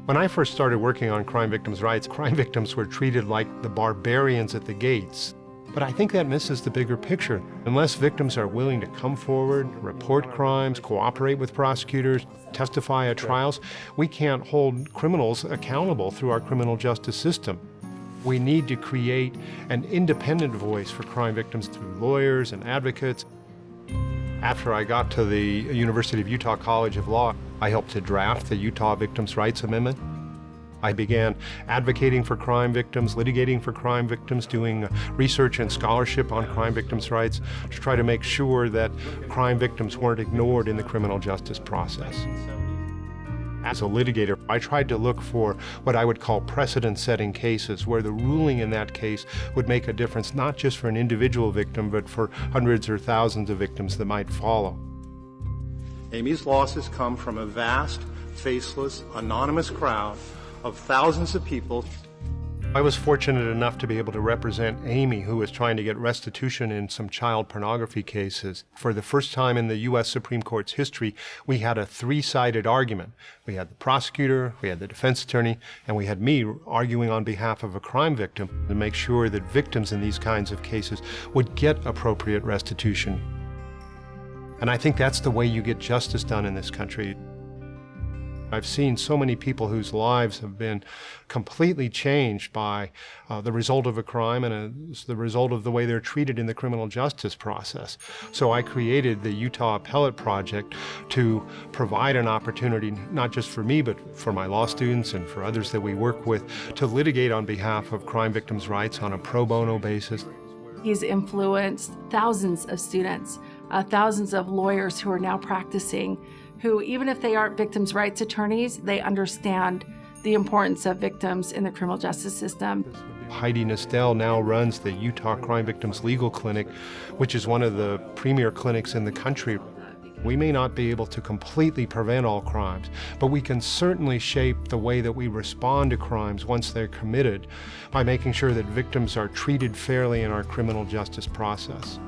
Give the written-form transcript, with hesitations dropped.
When I first started working on crime victims' rights, crime victims were treated like the barbarians at the gates. But I think that misses the bigger picture. Unless victims are willing to come forward, report crimes, cooperate with prosecutors, testify at trials, we can't hold criminals accountable through our criminal justice system. We need to create an independent voice for crime victims through lawyers and advocates. After I got to the University of Utah College of Law, I helped to draft the Utah Victims' Rights Amendment. I began advocating for crime victims, litigating for crime victims, doing research and scholarship on crime victims' rights to try to make sure that crime victims weren't ignored in the criminal justice process. As a litigator, I tried to look for what I would call precedent-setting cases where the ruling in that case would make a difference not just for an individual victim, but for hundreds or thousands of victims that might follow. Amy's losses come from a vast, faceless, anonymous crowd of thousands of people. I was fortunate enough to be able to represent Amy, who was trying to get restitution in some child pornography cases. For the first time in the U.S. Supreme Court's history, we had a three-sided argument. We had the prosecutor, we had the defense attorney, and we had me arguing on behalf of a crime victim to make sure that victims in these kinds of cases would get appropriate restitution. And I think that's the way you get justice done in this country. I've seen so many people whose lives have been completely changed by the result of a crime and as the result of the way they're treated in the criminal justice process. So I created the Utah Appellate Project to provide an opportunity, not just for me, but for my law students and for others that we work with, to litigate on behalf of crime victims' rights on a pro bono basis. He's influenced thousands of students, thousands of lawyers who are now practicing, who, even if they aren't victims' rights attorneys, they understand the importance of victims in the criminal justice system. Heidi Nestel now runs the Utah Crime Victims Legal Clinic, which is one of the premier clinics in the country. We may not be able to completely prevent all crimes, but we can certainly shape the way that we respond to crimes once they're committed by making sure that victims are treated fairly in our criminal justice process.